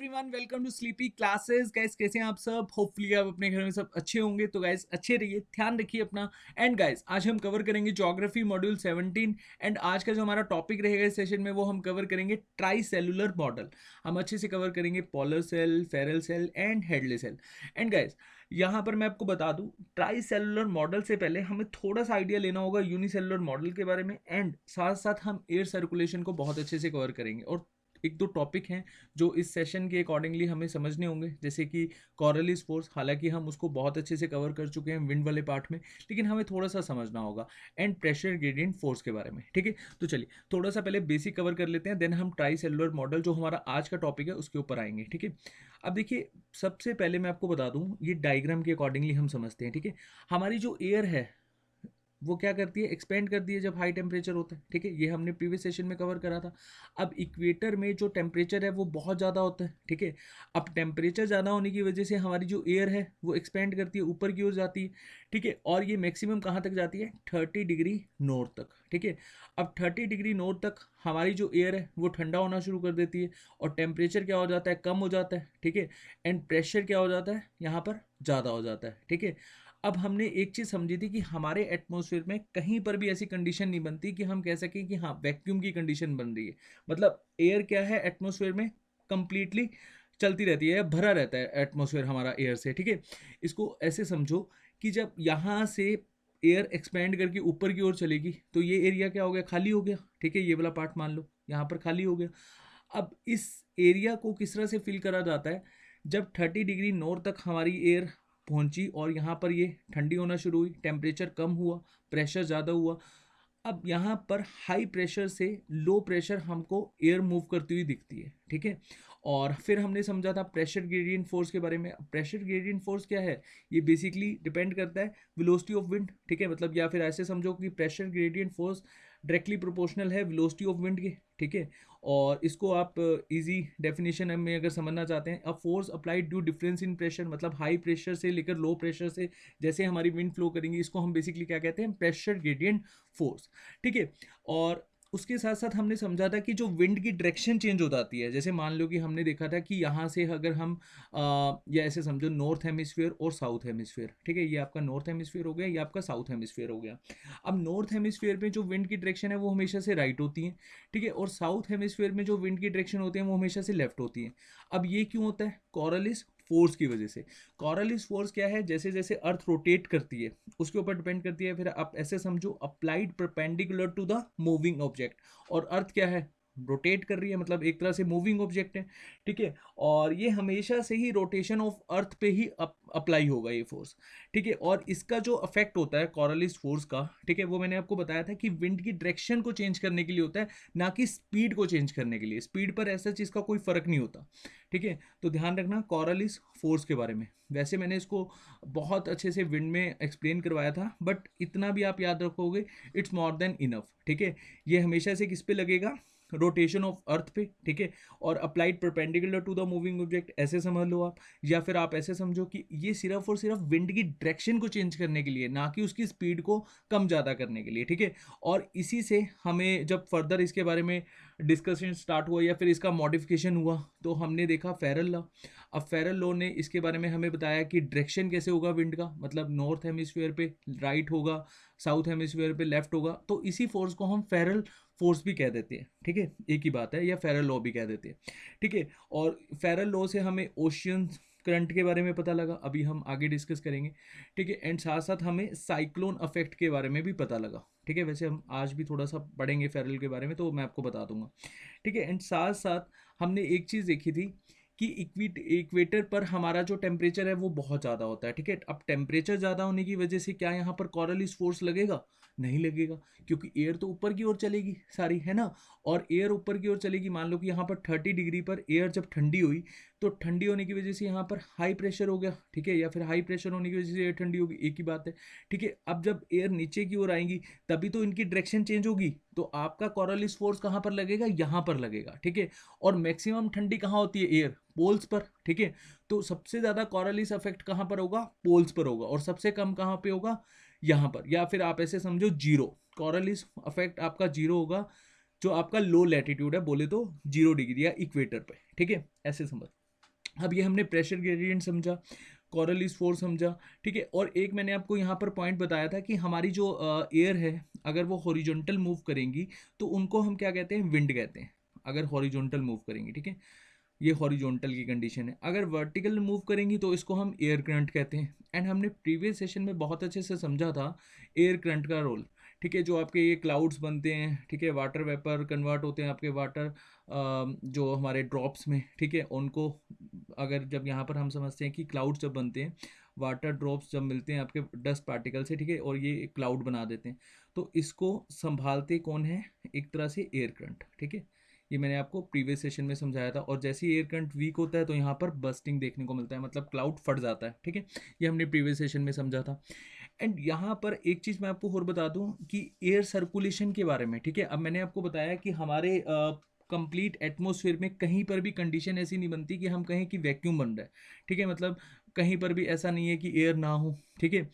Everyone, welcome to sleepy classes. Guys, कैसे हैं आप सब? होपफुली आप अपने घर में सब अच्छे होंगे। तो गाइस, अच्छे रहिए, ध्यान रखिए अपना। एंड गाइस, आज हम कवर करेंगे ज्योग्राफी मॉड्यूल 17। एंड आज का जो हमारा टॉपिक रहेगा इस सेशन में, वो हम कवर करेंगे ट्राई सेलुलर मॉडल। हम अच्छे से कवर करेंगे polar cell, Ferrel cell and Hadley cell. And guys, यहाँ पर मैं आपको बता दूं, ट्राई सेलुलर मॉडल से पहले हमें थोड़ा सा आइडिया लेना होगा यूनिसेलुलर मॉडल के बारे में। एंड साथ साथ हम एयर सर्कुलेशन को बहुत अच्छे से कवर करेंगे। और एक दो टॉपिक हैं जो इस सेशन के अकॉर्डिंगली हमें समझने होंगे, जैसे कि कॉरलिस फोर्स। हालांकि हम उसको बहुत अच्छे से कवर कर चुके हैं विंड वाले पार्ट में, लेकिन हमें थोड़ा सा समझना होगा। एंड प्रेशर ग्रेडियंट फोर्स के बारे में। ठीक है, तो चलिए थोड़ा सा पहले बेसिक कवर कर लेते हैं, देन हम ट्राई सेलुलर मॉडल जो हमारा आज का टॉपिक है उसके ऊपर आएंगे। ठीक है, अब देखिए, सबसे पहले मैं आपको बता दूं, ये डायग्राम के अकॉर्डिंगली हम समझते हैं। ठीक है, हमारी जो एयर है वो क्या करती है, एक्सपेंड करती है जब हाई टेम्परेचर होता है। ठीक है, ये हमने प्रीवियस सेशन में कवर करा था। अब इक्वेटर में जो टेम्परेचर है वो बहुत ज़्यादा होता है। ठीक है, अब टेम्परेचर ज़्यादा होने की वजह से हमारी जो एयर है वो एक्सपेंड करती है, ऊपर की ओर जाती है। ठीक है, और ये मैक्सिमम कहाँ तक जाती है, 30 डिग्री नॉर्थ तक। ठीक है, अब 30 डिग्री नॉर्थ तक हमारी जो एयर है वो ठंडा होना शुरू कर देती है, और टेम्परेचर क्या हो जाता है, कम हो जाता है। ठीक है, एंड प्रेशर क्या हो जाता है, यहाँ पर ज़्यादा हो जाता है। ठीक है, अब हमने एक चीज़ समझी थी कि हमारे एटमॉस्फेयर में कहीं पर भी ऐसी कंडीशन नहीं बनती कि हम कह सकें कि हाँ वैक्यूम की कंडीशन बन रही है। मतलब एयर क्या है, एटमॉस्फेयर में कंप्लीटली चलती रहती है, भरा रहता है एटमॉस्फेयर हमारा एयर से। ठीक है, इसको ऐसे समझो कि जब यहाँ से एयर एक्सपेंड करके ऊपर की ओर चलेगी तो ये एरिया क्या हो गया, खाली हो गया। ठीक है, ये वाला पार्ट मान लो यहाँ पर खाली हो गया। अब इस एरिया को किस तरह से फिल करा जाता है, जब 30 डिग्री नॉर्थ तक हमारी एयर पहुंची और यहाँ पर ये ठंडी होना शुरू हुई, टेम्परेचर कम हुआ, प्रेशर ज़्यादा हुआ। अब यहाँ पर हाई प्रेशर से लो प्रेशर हमको एयर मूव करती हुई दिखती है। ठीक है, और फिर हमने समझा था प्रेशर ग्रेडियंट फोर्स के बारे में। प्रेशर ग्रेडियंट फोर्स क्या है, ये बेसिकली डिपेंड करता है वेलोसिटी ऑफ विंड। ठीक है, मतलब या फिर ऐसे समझो कि pressure gradient force directly proportional है वेलोसिटी ऑफ विंड के। ठीक है, और इसको आप इजी डेफिनेशन में अगर समझना चाहते हैं, a force applied due difference in pressure, मतलब हाई प्रेशर से लेकर लो प्रेशर से जैसे हमारी विंड फ्लो करेंगी, इसको हम बेसिकली क्या कहते हैं, प्रेशर ग्रेडियंट फोर्स। ठीक है, और उसके साथ साथ हमने समझा था कि जो विंड की डायरेक्शन चेंज हो जाती है, जैसे मान लो कि हमने देखा था कि यहाँ से अगर हम या ऐसे समझो नॉर्थ हेमिस्फीयर और साउथ हेमिस्फीयर। ठीक है, ये आपका नॉर्थ हेमिस्फीयर हो गया, ये आपका साउथ हेमिस्फीयर हो गया। अब नॉर्थ हेमिस्फीयर में जो विंड की डायरेक्शन है वो हमेशा से राइट होती है। ठीक है, और साउथ हेमिस्फीयर में जो विंड की डायरेक्शन होती है वो हमेशा से लेफ्ट होती है। अब ये क्यों होता है, कॉरलिस फोर्स की वजह से। कॉरलिस फोर्स क्या है, जैसे जैसे अर्थ रोटेट करती है उसके ऊपर डिपेंड करती है। फिर आप ऐसे समझो, applied perpendicular to the moving object, और अर्थ क्या है, रोटेट कर रही है, मतलब एक तरह से मूविंग ऑब्जेक्ट है। ठीक है, और ये हमेशा से ही रोटेशन ऑफ अर्थ पे ही अप्लाई होगा ये फोर्स। ठीक है, और इसका जो अफेक्ट होता है कॉरलिस फोर्स का, ठीक है, वो मैंने आपको बताया था कि विंड की डायरेक्शन को चेंज करने के लिए होता है, ना कि स्पीड को चेंज करने के लिए। स्पीड पर ऐसा चीज़ का कोई फर्क नहीं होता। ठीक है, तो ध्यान रखना कॉरलिस फोर्स के बारे में। वैसे मैंने इसको बहुत अच्छे से विंड में एक्सप्लेन करवाया था, बट इतना भी आप याद रखोगे, इट्स मोर देन इनफ। ठीक है, ये हमेशा से किस पे लगेगा, रोटेशन ऑफ अर्थ पे। ठीक है, और applied perpendicular to the moving object, ऐसे समझ लो आप। या फिर आप ऐसे समझो कि ये सिर्फ और सिर्फ विंड की डायरेक्शन को चेंज करने के लिए, ना कि उसकी स्पीड को कम ज़्यादा करने के लिए। ठीक है, और इसी से हमें जब फर्दर इसके बारे में डिस्कशन स्टार्ट हुआ या फिर इसका मॉडिफिकेशन हुआ, तो हमने देखा फेरल लॉ। अब फेरल लॉ ने इसके बारे में हमें बताया कि डायरेक्शन कैसे होगा विंड का, मतलब नॉर्थ हेमिस्फीयर पे राइट होगा, साउथ हेमिस्फीयर पे लेफ्ट होगा। तो इसी फोर्स को हम फेरल फोर्स भी कह देते हैं। ठीक है, एक ही बात है, या फेरल लॉ भी कह देते हैं। ठीक है, और फेरल लॉ से हमें ओशियन करंट के बारे में पता लगा, अभी हम आगे डिस्कस करेंगे। ठीक है, एंड साथ साथ हमें साइक्लोन अफेक्ट के बारे में भी पता लगा। ठीक है, वैसे हम आज भी थोड़ा सा पढ़ेंगे फेरल के बारे में, तो मैं आपको बता दूंगा। ठीक है, एंड साथ साथ हमने एक चीज़ देखी थी कि इक्वेटर पर हमारा जो टेम्परेचर है वो बहुत ज़्यादा होता है। ठीक है, अब टेम्परेचर ज़्यादा होने की वजह से क्या यहाँ पर कॉरलिस फोर्स लगेगा, नहीं लगेगा, क्योंकि एयर तो ऊपर की ओर चलेगी सारी, है ना। और एयर ऊपर की ओर चलेगी, मान लो कि यहाँ पर 30 डिग्री पर एयर जब ठंडी हुई, तो ठंडी होने की वजह से यहाँ पर हाई प्रेशर हो गया। ठीक है, या फिर हाई प्रेशर होने की वजह से एयर ठंडी होगी, एक ही बात है। ठीक है, अब जब एयर नीचे की ओर आएंगी तभी तो इनकी डायरेक्शन चेंज होगी, तो आपका कॉरलिस फोर्स कहाँ पर लगेगा, यहाँ पर लगेगा। ठीक है, और मैक्सिमम ठंडी कहाँ होती है, एयर पोल्स पर। ठीक है, तो सबसे ज़्यादा कॉरलिस इफेक्ट कहाँ पर होगा, पोल्स पर होगा, और सबसे कम कहाँ पे होगा, यहाँ पर। या फिर आप ऐसे समझो जीरो, कॉरलिस इफेक्ट आपका जीरो होगा जो आपका लो लैटिट्यूड है, बोले तो 0 डिग्री या इक्वेटर पे। ठीक है, ऐसे समझ। अब ये हमने प्रेशर ग्रेडियंट समझा, कॉरलिस फोर्स समझा, ठीक है। और एक मैंने आपको यहाँ पर पॉइंट बताया था कि हमारी जो एयर है अगर वो हॉरिजॉन्टल मूव करेंगी तो उनको हम क्या कहते हैं, विंड कहते हैं, अगर हॉरिजॉन्टल मूव करेंगी, ठीक है। ये हॉरिजॉन्टल की कंडीशन है। अगर वर्टिकल मूव करेंगी तो इसको हम एयर करंट कहते हैं। एंड हमने प्रीवियस सेशन में बहुत अच्छे से समझा था एयर करंट का रोल, ठीक है। जो आपके ये क्लाउड्स बनते हैं, ठीक है, वाटर वेपर कन्वर्ट होते हैं आपके वाटर जो हमारे ड्रॉप्स में, ठीक है, उनको अगर जब यहाँ पर हम समझते हैं कि क्लाउड्स जब बनते हैं, वाटर ड्रॉप्स जब मिलते हैं आपके डस्ट पार्टिकल से, ठीक है, और ये क्लाउड बना देते हैं, तो इसको संभालते कौन है, एक तरह से एयर करंट, ठीक है। ये मैंने आपको प्रीवियस सेशन में समझाया था। और जैसे ही एयर करंट वीक होता है तो यहाँ पर बस्टिंग देखने को मिलता है, मतलब क्लाउड फट जाता है, ठीक है। ये हमने प्रीवियस सेशन में समझा था। एंड यहाँ पर एक चीज़ मैं आपको और बता दूं कि एयर सर्कुलेशन के बारे में, ठीक है। अब मैंने आपको बताया कि हमारे कंप्लीट एटमॉस्फेयर में कहीं पर भी कंडीशन ऐसी नहीं बनती कि हम कहें कि वैक्यूम बन रहा है, ठीक है, मतलब कहीं पर भी ऐसा नहीं है कि एयर ना हो, ठीक है।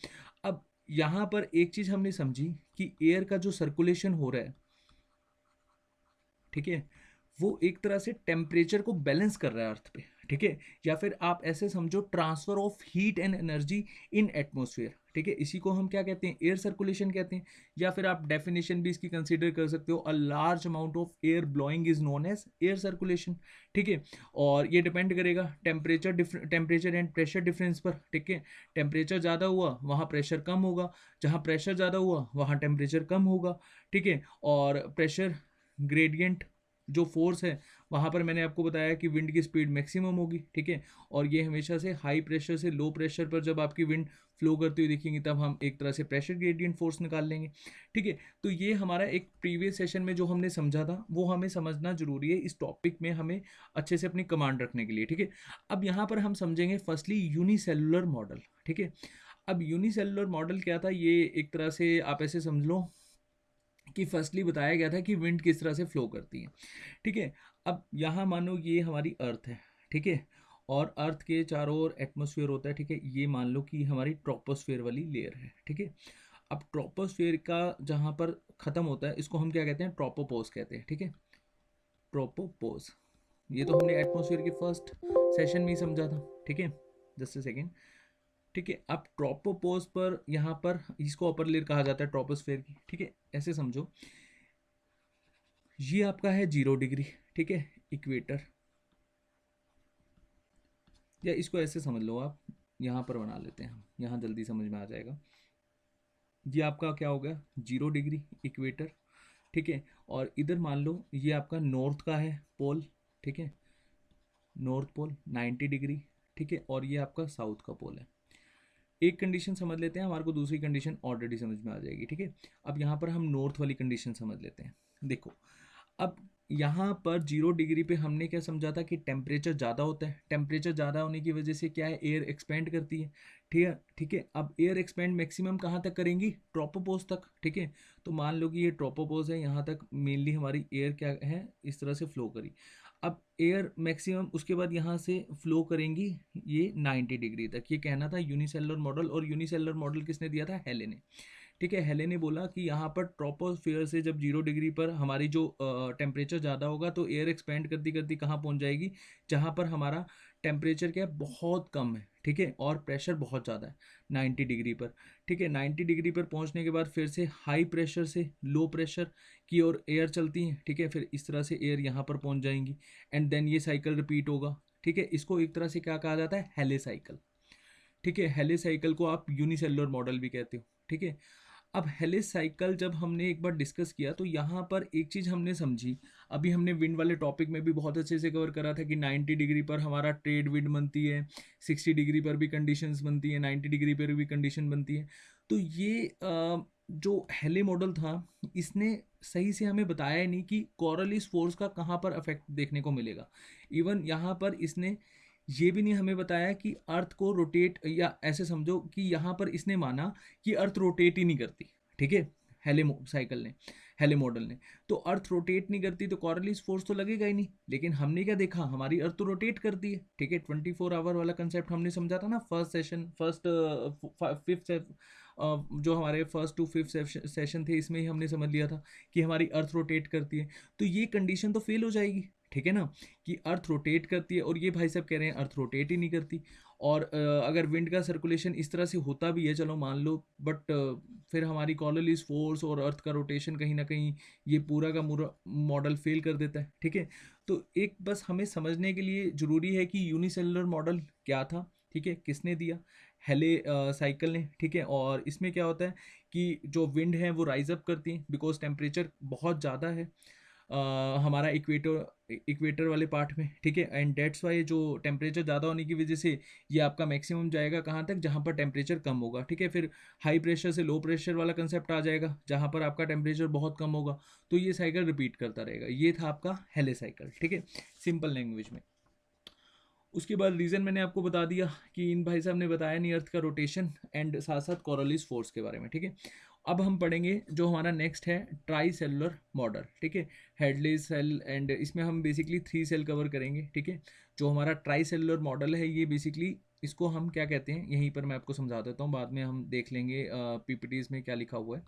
अब यहाँ पर एक चीज़ हमने समझी कि एयर का जो सर्कुलेशन हो रहा है, ठीक है, वो एक तरह से टेम्परेचर को बैलेंस कर रहा है अर्थ पे, ठीक है। या फिर आप ऐसे समझो transfer of heat and energy in atmosphere, ठीक है, इसी को हम क्या कहते हैं, एयर सर्कुलेशन कहते हैं। या फिर आप डेफिनेशन भी इसकी कंसीडर कर सकते हो, a large amount of air blowing is known as air circulation, ठीक है। और ये डिपेंड करेगा टेम्परेचर एंड प्रेशर डिफरेंस पर, ठीक है। टेम्परेचर ज़्यादा हुआ वहाँ प्रेशर कम होगा, जहाँ प्रेशर ज़्यादा हुआ वहाँ टेम्परेचर कम होगा, ठीक है। और प्रेशर ग्रेडियंट जो फोर्स है वहाँ पर मैंने आपको बताया कि विंड की स्पीड मैक्सिमम होगी, ठीक है। और ये हमेशा से हाई प्रेशर से लो प्रेशर पर जब आपकी विंड फ्लो करती हुई दिखेंगी तब हम एक तरह से प्रेशर ग्रेडियंट फोर्स निकाल लेंगे, ठीक है। तो ये हमारा एक प्रीवियस सेशन में जो हमने समझा था वो हमें समझना जरूरी है इस टॉपिक में, हमें अच्छे से अपनी कमांड रखने के लिए, ठीक है। अब यहाँ पर हम समझेंगे फर्स्टली यूनिसेलुलर मॉडल, ठीक है। अब यूनिसेलुलर मॉडल क्या था, ये एक तरह से आप ऐसे समझ लो कि फर्स्टली बताया गया था कि विंड किस तरह से फ्लो करती है, ठीक है। अब यहाँ मानो ये हमारी अर्थ है, ठीक है, और अर्थ के चारों ओर एटमॉस्फेयर होता है, ठीक है। ये मान लो कि हमारी ट्रोपोस्फेयर वाली लेयर है, ठीक है। अब ट्रोपोस्फेयर का जहाँ पर ख़त्म होता है इसको हम क्या कहते हैं, ट्रोपोपोज कहते हैं, ठीक है। ट्रोपोपोज, ये तो हमने एटमॉस्फेयर के फर्स्ट सेशन में ही समझा था, ठीक है। जस्ट अ सेकेंड, ठीक है। अब ट्रोपोपोज पर यहाँ पर इसको अपर लेयर कहा जाता है ट्रोपोस्फेयर की, ठीक है। ऐसे समझो ये आपका है 0 डिग्री, ठीक है, इक्वेटर, या इसको ऐसे समझ लो आप, यहाँ पर बना लेते हैं हम, यहाँ जल्दी समझ में आ जाएगा। ये आपका क्या हो गया, 0 डिग्री इक्वेटर, ठीक है। और इधर मान लो ये आपका नॉर्थ का है पोल, ठीक है, नॉर्थ पोल 90 डिग्री, ठीक है। और ये आपका साउथ का पोल है। एक कंडीशन समझ लेते हैं, हमारे को दूसरी कंडीशन ऑलरेडी समझ में आ जाएगी, ठीक है। अब यहाँ पर हम नॉर्थ वाली कंडीशन समझ लेते हैं। देखो अब यहाँ पर 0 डिग्री पे हमने क्या समझा था कि टेम्परेचर ज़्यादा होता है, टेम्परेचर ज़्यादा होने की वजह से क्या है, एयर एक्सपेंड करती है, ठीक है, ठीक है। अब एयर एक्सपेंड मैक्सिमम कहाँ तक करेंगी, ट्रोपोपोज तक, ठीक है। तो मान लो कि ये ट्रोपोपोज है, यहाँ तक मेनली हमारी एयर क्या है, इस तरह से फ्लो करी। अब एयर मैक्सिमम उसके बाद यहाँ से फ्लो करेंगी ये 90 डिग्री तक। ये कहना था यूनिसेलुलर मॉडल, और यूनिसेलुलर मॉडल किसने दिया था, हेले ने, ठीक है। हेले ने बोला कि यहाँ पर ट्रोपोस्फियर से जब 0 डिग्री पर हमारी जो टेम्परेचर ज़्यादा होगा तो एयर एक्सपेंड करती करती कहाँ पहुँच जाएगी, जहाँ पर हमारा टेम्परेचर क्या है, बहुत कम है, ठीक है, और प्रेशर बहुत ज़्यादा है 90 डिग्री पर, ठीक है। 90 डिग्री पर पहुँचने के बाद फिर से हाई प्रेशर से लो प्रेशर की ओर एयर चलती है, ठीक है। फिर इस तरह से एयर यहाँ पर पहुँच जाएंगी एंड देन ये साइकिल रिपीट होगा, ठीक है। इसको एक तरह से क्या कहा जाता है, हेले साइकिल, ठीक है। हेले साइकिल को आप यूनिसेलुलर मॉडल भी कहते हो, ठीक है। अब हेलिस साइकिल जब हमने एक बार डिस्कस किया तो यहाँ पर एक चीज़ हमने समझी, अभी हमने विंड वाले टॉपिक में भी बहुत अच्छे से कवर करा था कि 90 डिग्री पर हमारा ट्रेड विंड बनती है, 60 डिग्री पर भी कंडीशंस बनती है, 90 डिग्री पर भी कंडीशन बनती है। तो ये जो हेले मॉडल था इसने सही से हमें बताया नहीं कि कोरलिस फोर्स का कहाँ पर अफेक्ट देखने को मिलेगा। इवन यहाँ पर इसने ये भी नहीं हमें बताया कि अर्थ को रोटेट, या ऐसे समझो कि यहाँ पर इसने माना कि अर्थ रोटेट ही नहीं करती, ठीक है, हेले साइकिल ने, हेले मॉडल ने। तो अर्थ रोटेट नहीं करती तो कॉरलिस फोर्स तो लगेगा ही नहीं, लेकिन हमने क्या देखा, हमारी अर्थ तो रोटेट करती है, ठीक है। 24 आवर वाला कंसेप्ट हमने समझा था ना फर्स्ट सेशन, फिफ्थ जो हमारे फर्स्ट टू फिफ्थ सेशन थे इसमें ही हमने समझ लिया था कि हमारी अर्थ रोटेट करती है। तो ये कंडीशन तो फेल हो जाएगी, ठीक है ना, कि अर्थ रोटेट करती है, और ये भाई साहब कह रहे हैं अर्थ रोटेट ही नहीं करती। और अगर विंड का सर्कुलेशन इस तरह से होता भी है, चलो मान लो, बट फिर हमारी कॉलोनीज फोर्स और अर्थ का रोटेशन कहीं ना कहीं ये पूरा का पूरा मॉडल फेल कर देता है। ठीक है, तो एक बस हमें समझने के लिए ज़रूरी है कि यूनिसेलुलर मॉडल क्या था, ठीक है, किसने दिया, हेले साइकिल ने। ठीक है, और इसमें क्या होता है कि जो विंड है वो राइज अप करती है बिकॉज टेम्परेचर बहुत ज़्यादा है हमारा इक्वेटर वाले पार्ट में। ठीक है, एंड डेट्स वाई जो टेम्परेचर ज़्यादा होने की वजह से ये आपका मैक्सिमम जाएगा कहाँ तक, जहाँ पर टेम्परेचर कम होगा। ठीक है, फिर हाई प्रेशर से लो प्रेशर वाला कंसेप्ट आ जाएगा जहाँ पर आपका टेम्परेचर बहुत कम होगा, तो ये साइकिल रिपीट करता रहेगा। ये था आपका हेले साइकिल, ठीक है, सिंपल लैंग्वेज में। उसके बाद रीज़न मैंने आपको बता दिया कि इन भाई साहब ने बताया नहीं अर्थ का रोटेशन एंड साथ साथ कोरोलिस फोर्स के बारे में। ठीक है, अब हम पढ़ेंगे जो हमारा नेक्स्ट है ट्राई सेलुलर मॉडल। ठीक है, हेडले सेल, एंड इसमें हम बेसिकली 3 सेल कवर करेंगे। ठीक है, जो हमारा ट्राई सेलुलर मॉडल है ये बेसिकली इसको हम क्या कहते हैं यहीं पर मैं आपको समझा देता हूँ, बाद में हम देख लेंगे पीपीटीज में क्या लिखा हुआ है।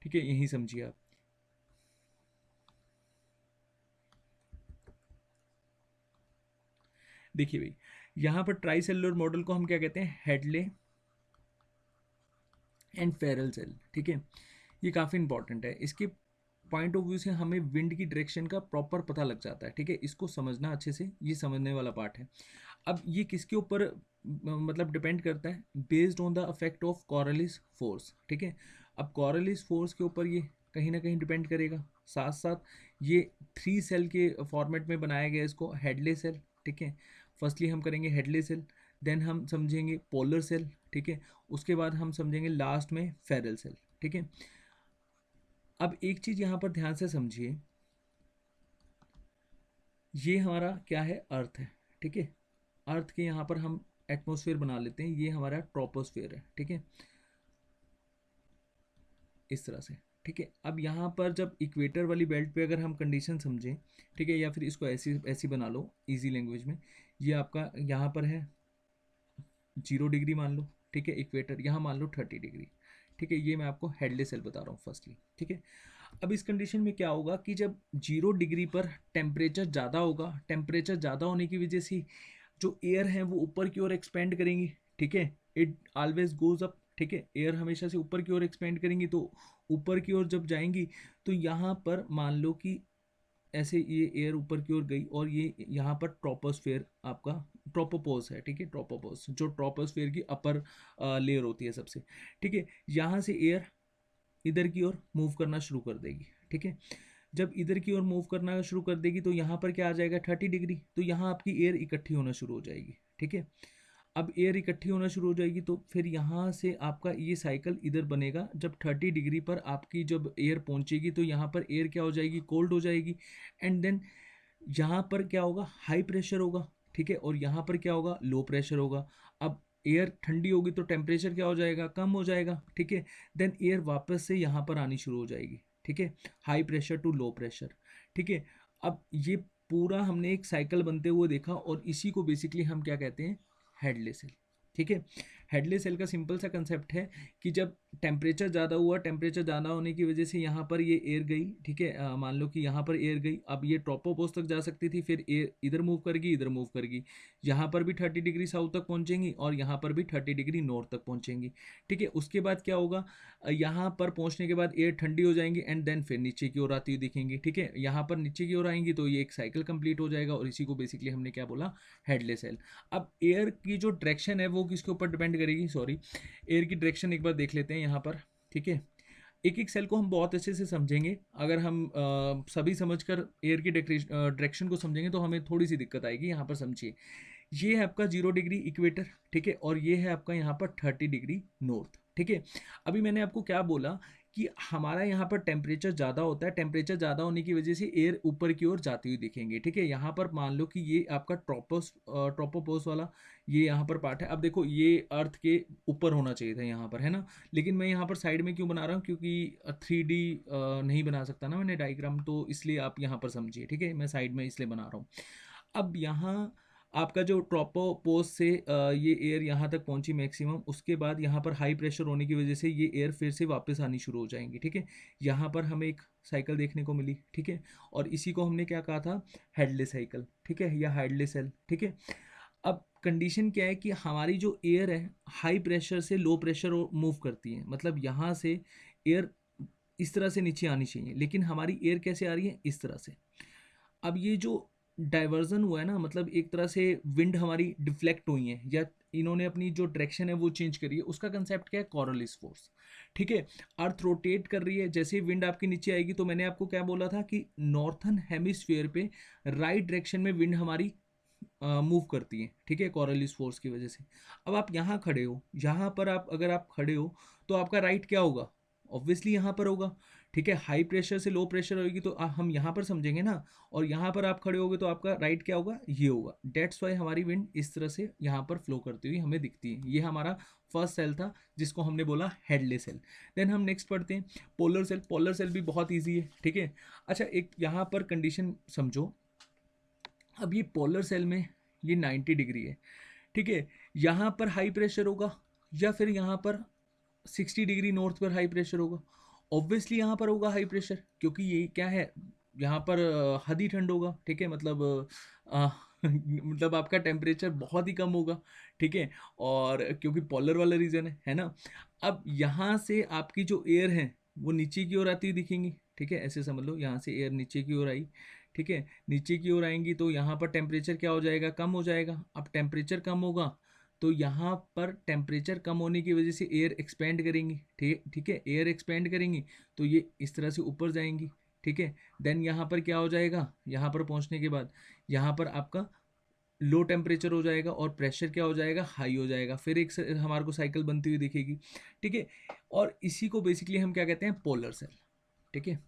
ठीक है, यही समझिए आप। देखिए भाई, यहाँ पर ट्राई सेलुलर मॉडल को हम क्या कहते हैं, हेडले एंड फेरल सेल। ठीक है, ये काफ़ी इंपॉर्टेंट है, इसके पॉइंट ऑफ व्यू से हमें विंड की डायरेक्शन का प्रॉपर पता लग जाता है। ठीक है, इसको समझना अच्छे से, ये समझने वाला पार्ट है। अब ये किसके ऊपर मतलब डिपेंड करता है, based on the effect of Coriolis force. ठीक है, अब कॉरलिस फोर्स के ऊपर ये कहीं ना कहीं डिपेंड करेगा। साथ साथ ये 3 सेल के फॉर्मेट में बनाया गया इसको, हेडले सेल। ठीक है, फर्स्टली हम करेंगे हेडले सेल, देन हम समझेंगे पोलर सेल। ठीक है, उसके बाद हम समझेंगे लास्ट में फेरल सेल। ठीक है, अब एक चीज यहां पर ध्यान से समझिए, ये हमारा क्या है, अर्थ है। ठीक है, अर्थ के यहाँ पर हम एटमॉस्फेयर बना लेते हैं, ये हमारा ट्रोपोस्फेयर है। ठीक है, इस तरह से। ठीक है, अब यहाँ पर जब इक्वेटर वाली बेल्ट पे अगर हम कंडीशन समझें, ठीक है, या फिर इसको ऐसी ऐसी बना लो इजी लैंग्वेज में, ये आपका यहाँ पर है 0 डिग्री मान लो। ठीक है, इक्वेटर यहाँ मान लो 30 डिग्री। ठीक है, ये मैं आपको हेडले सेल बता रहा हूँ फर्स्टली। ठीक है, अब इस कंडीशन में क्या होगा कि जब 0 डिग्री पर टेम्परेचर ज़्यादा होगा, टेम्परेचर ज़्यादा होने की वजह से जो एयर है वो ऊपर की ओर एक्सपेंड करेंगी। ठीक है, इट ऑलवेज गोज अप। ठीक है, एयर हमेशा से ऊपर की ओर एक्सपेंड करेंगी, तो ऊपर की ओर जब जाएंगी तो यहाँ पर मान लो कि ऐसे ये एयर ऊपर की ओर गई, और ये यहाँ पर ट्रोपोस्फेयर आपका ट्रोपोपोज है। ठीक है, ट्रोपोपोज जो ट्रोपोस्फेयर की अपर लेयर होती है सबसे। ठीक है, यहाँ से एयर इधर की ओर मूव करना शुरू कर देगी। ठीक है, जब इधर की ओर मूव करना शुरू कर देगी तो यहाँ पर क्या आ जाएगा, 30 डिग्री, तो यहाँ आपकी एयर इकट्ठी होना शुरू हो जाएगी। ठीक है, अब एयर इकट्ठी होना शुरू हो जाएगी तो फिर यहाँ से आपका ये साइकिल इधर बनेगा। जब 30 डिग्री पर आपकी जब एयर पहुँचेगी तो यहाँ पर एयर क्या हो जाएगी, कोल्ड हो जाएगी, एंड देन यहाँ पर क्या होगा, हाई प्रेशर होगा। ठीक है, और यहाँ पर क्या होगा, लो प्रेशर होगा। अब एयर ठंडी होगी तो टेम्परेचर क्या हो जाएगा, कम हो जाएगा। ठीक है, देन एयर वापस से यहाँ पर आनी शुरू हो जाएगी। ठीक है, high pressure to low pressure. ठीक है, अब ये पूरा हमने एक साइकिल बनते हुए देखा, और इसी को बेसिकली हम क्या कहते हैं, हेडले सेल। ठीक है, हेडले सेल का सिंपल सा कंसेप्ट है कि जब टेम्परेचर ज़्यादा हुआ, टेम्परेचर ज़्यादा होने की वजह से यहाँ पर ये एयर गई। ठीक है, मान लो कि यहाँ पर एयर गई, अब ये ट्रोपोपोज तक जा सकती थी, फिर एयर इधर मूव करेगी, इधर मूव करेगी, यहाँ पर भी 30 डिग्री साउथ तक पहुँचेंगी, और यहाँ पर भी 30 डिग्री नॉर्थ तक पहुँचेंगी। ठीक है, उसके बाद क्या होगा, यहाँ पर पहुँचने के बाद एयर ठंडी हो जाएंगी, एंड देन फिर नीचे की ओर आती हुई दिखेंगी। ठीक है, यहाँ पर नीचे की ओर आएंगी तो ये एक साइकिल कंप्लीट हो जाएगा, और इसी को बेसिकली हमने क्या बोला, हेडले सेल। अब एयर की जो डायरेक्शन है वो किसके ऊपर डिपेंड करेगी, सॉरी, एयर की डायरेक्शन एक बार देख लेते हैं यहाँ पर। ठीक है, एक एक सेल को हम बहुत अच्छे से समझेंगे। अगर हम सभी समझकर एयर की डायरेक्शन को समझेंगे तो हमें थोड़ी सी दिक्कत आएगी। यहाँ पर समझिए, ये है आपका 0 डिग्री इक्वेटर। ठीक है, और ये है आपका यहाँ पर 30 डिग्री नॉर्थ। ठीक है, अभी मैंने आपको क्या बोला कि हमारा यहाँ पर टेम्परेचर ज़्यादा होता है, टेम्परेचर ज़्यादा होने की वजह से एयर ऊपर की ओर जाती हुई दिखेंगे। ठीक है, यहाँ पर मान लो कि ये आपका ट्रोपोपोज वाला ये यहाँ पर पार्ट है। अब देखो ये अर्थ के ऊपर होना चाहिए था यहाँ पर, है ना, लेकिन मैं यहाँ पर साइड में क्यों बना रहा हूँ, क्योंकि 3D नहीं बना सकता ना मैंने डायग्राम, तो इसलिए आप यहाँ पर समझिए। ठीक है, मैं साइड में इसलिए बना रहा हूँ। अब यहाँ आपका जो ट्रोपोपोज से ये एयर यहाँ तक पहुँची मैक्सिमम, उसके बाद यहाँ पर हाई प्रेशर होने की वजह से ये एयर फिर से वापस आनी शुरू हो जाएंगी। ठीक है, यहाँ पर हमें एक साइकिल देखने को मिली, ठीक है। और इसी को हमने क्या कहा था, हेडलेस साइकिल, ठीक है, या हेडलेस सेल, ठीक है। अब कंडीशन क्या है कि हमारी जो एयर है हाई प्रेशर से लो प्रेशर मूव करती है, मतलब यहाँ से एयर इस तरह से नीचे आनी चाहिए, लेकिन हमारी एयर कैसे आ रही है, इस तरह से। अब ये जो डाइवर्जन हुआ है ना, मतलब एक तरह से विंड हमारी डिफ्लेक्ट हुई है, या इन्होंने अपनी जो डायरेक्शन है वो चेंज करी है, उसका कंसेप्ट क्या है, कॉरलिस फोर्स, ठीक है। अर्थ रोटेट कर रही है, जैसे ही विंड आपकी नीचे आएगी, तो मैंने आपको क्या बोला था कि नॉर्थन हेमिस्फीयर पे राइट डायरेक्शन में विंड हमारी मूव करती है, ठीक है, कॉरलिस फोर्स की वजह से। अब आप यहाँ खड़े हो, यहाँ पर आप अगर आप खड़े हो तो आपका राइट क्या होगा, ऑब्वियसली यहाँ पर होगा, ठीक है। हाई प्रेशर से लो प्रेशर होगी तो हम यहाँ पर समझेंगे ना, और यहाँ पर आप खड़े होगे तो आपका राइट क्या होगा, ये होगा। डेट्स वाई हमारी विंड इस तरह से यहाँ पर फ्लो करती हुई हमें दिखती है। ये हमारा फर्स्ट सेल था जिसको हमने बोला हेडलेस सेल। देन हम नेक्स्ट पढ़ते हैं पोलर सेल। पोलर सेल भी बहुत ईजी है, ठीक है। अच्छा, एक यहाँ पर कंडीशन समझो, अब ये पोलर सेल में ये 90 डिग्री है, ठीक है। यहाँ पर हाई प्रेशर होगा या फिर यहाँ पर 60 डिग्री नॉर्थ पर हाई प्रेशर होगा, ऑब्वियसली यहाँ पर होगा हाई प्रेशर, क्योंकि ये क्या है, यहाँ पर हद ही ठंड होगा, ठीक है, मतलब मतलब आपका टेम्परेचर बहुत ही कम होगा, ठीक है। और क्योंकि पोलर वाला रीजन है ना। अब यहाँ से आपकी जो एयर है वो नीचे की ओर आती हुई दिखेंगी, ठीक है, ऐसे समझ लो, यहाँ से एयर नीचे की ओर आई, ठीक है, नीचे की ओर आएंगी तो यहाँ पर टेम्परेचर क्या हो जाएगा, कम हो जाएगा। अब टेम्परेचर कम होगा तो यहाँ पर टेम्परेचर कम होने की वजह से एयर एक्सपेंड करेंगी, ठीक ठीक है, एयर एक्सपेंड करेंगी तो ये इस तरह से ऊपर जाएंगी, ठीक है। देन यहाँ पर क्या हो जाएगा, यहाँ पर पहुँचने के बाद यहाँ पर आपका लो टेम्परेचर हो जाएगा और प्रेशर क्या हो जाएगा, हाई हो जाएगा, फिर एक हमारे को साइकिल बनती हुई दिखेगी, ठीक है। और इसी को बेसिकली हम क्या कहते हैं, पोलर सेल, ठीक है,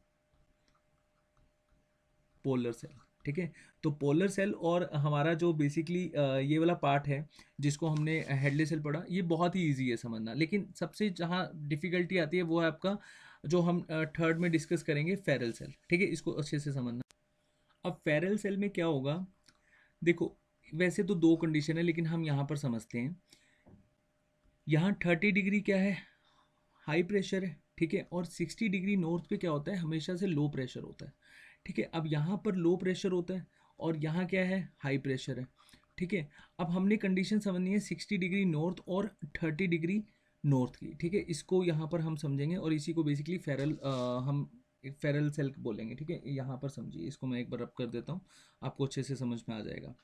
पोलर सेल, ठीक है। तो पोलर सेल और हमारा जो बेसिकली ये वाला पार्ट है जिसको हमने हेडलेस सेल पढ़ा, ये बहुत ही इजी है समझना, लेकिन सबसे जहाँ डिफिकल्टी आती है वो है आपका जो हम थर्ड में डिस्कस करेंगे, फेरल सेल, ठीक है, इसको अच्छे से समझना। अब फेरल सेल में क्या होगा, देखो वैसे तो दो कंडीशन है लेकिन हम यहाँ पर समझते हैं। यहाँ 30 डिग्री क्या है, हाई प्रेशर है, ठीक है, और 60 डिग्री नॉर्थ पे क्या होता है, हमेशा से लो प्रेशर होता है, ठीक है। अब यहाँ पर लो प्रेशर होता है और यहाँ क्या है, हाई प्रेशर है, ठीक है। अब हमने कंडीशन समझनी है 60 डिग्री नॉर्थ और 30 डिग्री नॉर्थ की, ठीक है, इसको यहाँ पर हम समझेंगे और इसी को बेसिकली फेरल हम एक फेरल सेल बोलेंगे, ठीक है। यहाँ पर समझिए, इसको मैं एक बार रब कर देता हूँ, आपको अच्छे से समझ में आ जाएगा,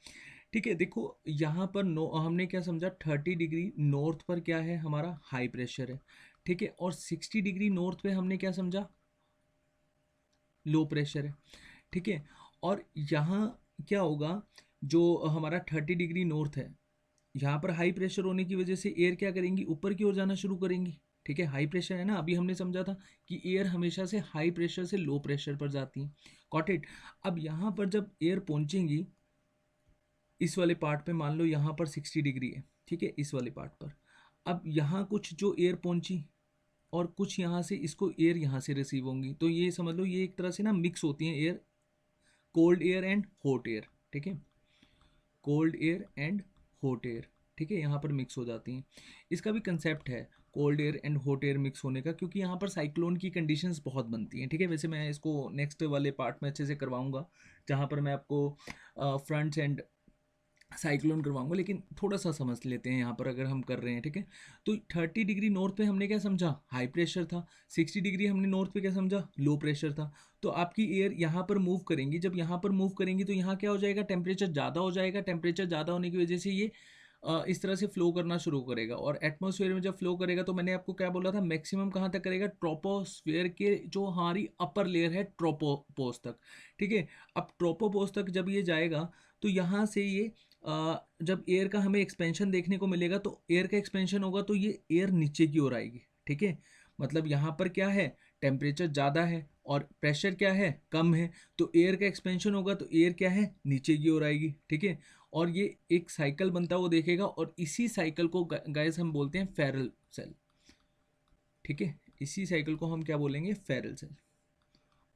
ठीक है। देखो यहाँ पर हमने क्या समझा, 30 डिग्री नॉर्थ पर क्या है, हमारा हाई प्रेशर है, ठीक है, और 60 डिग्री नॉर्थ पे हमने क्या समझा, लो प्रेशर है, ठीक है। और यहाँ क्या होगा, जो हमारा 30 डिग्री नॉर्थ है, यहाँ पर हाई प्रेशर होने की वजह से एयर क्या करेंगी, ऊपर की ओर जाना शुरू करेंगी, ठीक है। हाई प्रेशर है ना, अभी हमने समझा था कि एयर हमेशा से हाई प्रेशर से लो प्रेशर पर जाती है, गॉट इट। अब यहाँ पर जब एयर पहुँचेंगी इस वाले पार्ट पे, मान लो यहाँ पर 60 डिग्री है, ठीक है, इस वाले पार्ट पर, अब यहाँ कुछ जो एयर पहुँची और कुछ यहाँ से इसको एयर यहाँ से रिसीव होंगी, तो ये समझ लो ये एक तरह से ना मिक्स होती हैं air, cold air and hot air, ठीक है, cold air and hot air, ठीक है, यहाँ पर मिक्स हो जाती हैं। इसका भी कंसेप्ट है cold air and hot air mix होने का, क्योंकि यहाँ पर साइक्लोन की कंडीशंस बहुत बनती हैं, ठीक है। वैसे मैं इसको नेक्स्ट वाले पार्ट में अच्छे से करवाऊंगा, जहाँ पर मैं आपको फ्रंट्स एंड साइक्लोन करवाऊंगा, लेकिन थोड़ा सा समझ लेते हैं यहाँ पर अगर हम कर रहे हैं, ठीक है। तो 30 डिग्री नॉर्थ पे हमने क्या समझा, हाई प्रेशर था, 60 डिग्री हमने नॉर्थ पे क्या समझा, लो प्रेशर था। तो आपकी एयर यहाँ पर मूव करेंगी, जब यहाँ पर मूव करेंगी तो यहाँ क्या हो जाएगा, टेम्परेचर ज़्यादा हो जाएगा, टेम्परेचर ज़्यादा होने की वजह से ये इस तरह से फ्लो करना शुरू करेगा, और एटमॉस्फेयर में जब फ्लो करेगा तो मैंने आपको क्या बोला था, मैक्सिमम कहाँ तक करेगा, ट्रोपोस्फेयर के जो हमारी अपर लेयर है ट्रोपोपोज तक, ठीक है। अब ट्रोपोपोज तक जब ये जाएगा तो यहाँ से ये जब एयर का हमें एक्सपेंशन देखने को मिलेगा, तो एयर का एक्सपेंशन होगा तो ये एयर नीचे की ओर आएगी, ठीक है। मतलब यहाँ पर क्या है, टेम्परेचर ज़्यादा है और प्रेशर क्या है, कम है, तो एयर का एक्सपेंशन होगा तो एयर क्या है, नीचे की ओर आएगी, ठीक है। और ये एक साइकिल बनता हुआ देखेगा, और इसी साइकिल को गाइस हम बोलते हैं फेरल सेल, ठीक है। इसी साइकिल को हम क्या बोलेंगे, फेरल सेल।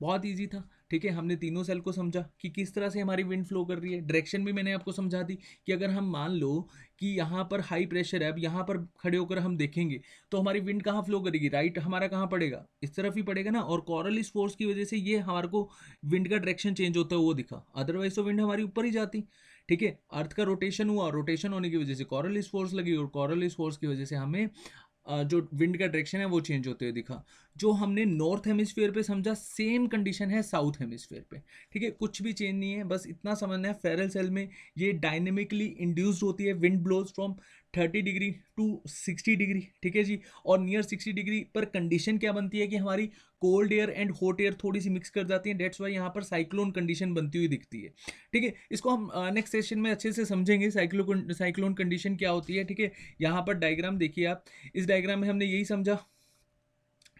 बहुत ईजी था, ठीक ठीक है, हमने तीनों सेल को समझा कि किस तरह से हमारी विंड फ्लो कर रही है। डायरेक्शन भी मैंने आपको समझा दी कि अगर हम मान लो कि यहाँ पर हाई प्रेशर है, अब यहाँ पर खड़े होकर हम देखेंगे तो हमारी विंड कहाँ फ्लो करेगी, राइट हमारा कहाँ पड़ेगा, इस तरफ ही पड़ेगा ना। और कॉरलिस फोर्स की वजह से ये हमारे को विंड का डायरेक्शन चेंज होता है वो दिखा, अदरवाइज तो विंड हमारी ऊपर ही जाती। ठीक है, अर्थ का रोटेशन हुआ, रोटेशन होने की वजह से कॉरलिस फोर्स लगी, और कॉरलिस फोर्स की वजह से हमें जो विंड का डायरेक्शन है वो चेंज होते हुए दिखा। जो हमने नॉर्थ हेमिस्फीयर पे समझा, सेम कंडीशन है साउथ हेमिस्फीयर पे। ठीक है, कुछ भी चेंज नहीं है, बस इतना समझना है फेरल सेल में ये डायनेमिकली इंड्यूस्ड होती है, wind blows from 30 degree to 60 degree. ठीक है जी, और नियर 60 डिग्री पर कंडीशन क्या बनती है कि हमारी cold air and hot air थोड़ी सी मिक्स कर जाती है, डेट्स वाई यहाँ पर साइक्लोन कंडीशन बनती हुई दिखती है। ठीक है, इसको हम नेक्स्ट सेशन में अच्छे से समझेंगे साइक्लोन कंडीशन क्या होती है। ठीक है, यहाँ पर डायग्राम देखिए आप, इस डायग्राम में हमने यही समझा।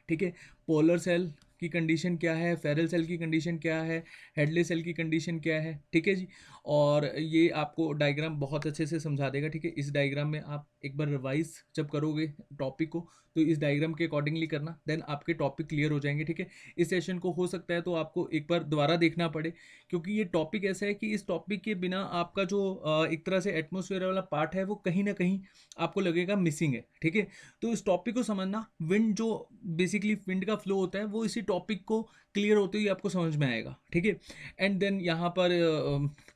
ठीक है, पोलर सेल की कंडीशन क्या है, फेरल सेल की कंडीशन क्या है, हेडले सेल की कंडीशन क्या है। ठीक है जी, और ये आपको डायग्राम बहुत अच्छे से समझा देगा। ठीक है, इस डायग्राम में आप एक बार रिवाइज जब करोगे टॉपिक को तो इस डायग्राम के अकॉर्डिंगली करना, देन आपके टॉपिक क्लियर हो जाएंगे। ठीक है, इस सेशन को हो सकता है तो आपको एक बार दोबारा देखना पड़े, क्योंकि ये टॉपिक ऐसा है कि इस टॉपिक के बिना आपका जो एक तरह से एटमोसफेयर वाला पार्ट है वो कहीं ना कहीं आपको लगेगा मिसिंग है। ठीक है, तो इस टॉपिक को समझना, विंड जो बेसिकली विंड का फ्लो होता है वो इसी टॉपिक को क्लियर होते ही आपको समझ में आएगा। ठीक है, एंड देन यहाँ पर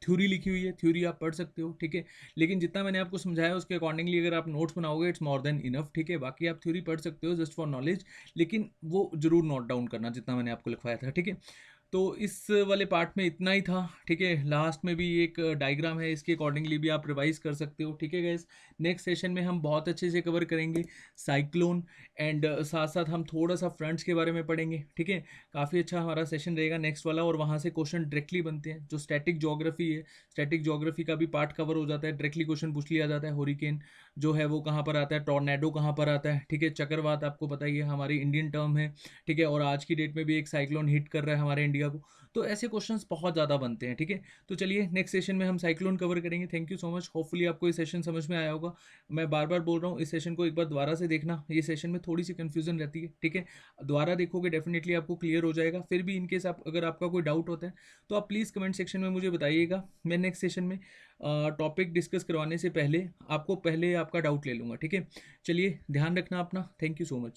थ्योरी लिखी हुई है, थ्योरी आप पढ़ सकते हो। ठीक है, लेकिन जितना मैंने आपको समझाया उसके अकॉर्डिंगली अगर आप नोट्स बनाओगे इट्स मोर देन इनफ। ठीक है, बाकी आप थ्योरी पढ़ सकते हो जस्ट फॉर नॉलेज, लेकिन वो जरूर नोट डाउन करना जितना मैंने आपको लिखवाया था। ठीक है, तो इस वाले पार्ट में इतना ही था। ठीक है, लास्ट में भी एक डायग्राम है, इसके अकॉर्डिंगली भी आप रिवाइज कर सकते हो। ठीक है गाइस, नेक्स्ट सेशन में हम बहुत अच्छे से कवर करेंगे साइक्लोन, एंड साथ साथ हम थोड़ा सा फ्रंट्स के बारे में पढ़ेंगे। ठीक है, काफ़ी अच्छा हमारा सेशन रहेगा नेक्स्ट वाला, और वहाँ से क्वेश्चन डायरेक्टली बनते हैं। जो स्टैटिक ज्योग्राफी है, स्टैटिक ज्योग्राफी का भी पार्ट कवर हो जाता है, डायरेक्टली क्वेश्चन पूछ लिया जाता है। होरिकेन जो है वो कहाँ पर आता है, टॉर्नेडो कहाँ पर आता है। ठीक है, चक्रवात आपको पता ही है हमारी इंडियन टर्म है। ठीक है, और आज की डेट में भी एक साइक्लोन हिट कर रहा है हमारे इंडिया को। तो ऐसे क्वेश्चंस बहुत ज़्यादा बनते हैं। ठीक है, तो चलिए नेक्स्ट सेशन में हम साइक्लोन कवर करेंगे। Thank you so much, hopefully आपको ये सेशन समझ में आया होगा। मैं बार बार बोल रहा हूँ, इस सेशन को एक बार दोबारा से देखना, ये सेशन में थोड़ी सी कन्फ्यूजन रहती है। ठीक है, दोबारा देखोगे डेफिनेटली आपको क्लियर हो जाएगा। फिर भी इनकेस आप अगर आपका कोई डाउट होता है तो आप प्लीज़ कमेंट सेक्शन में मुझे बताइएगा। मैं नेक्स्ट सेशन में टॉपिक डिस्कस करवाने से पहले आपको पहले आपका डाउट ले लूँगा। ठीक है, चलिए ध्यान रखना अपना, थैंक यू सो मच।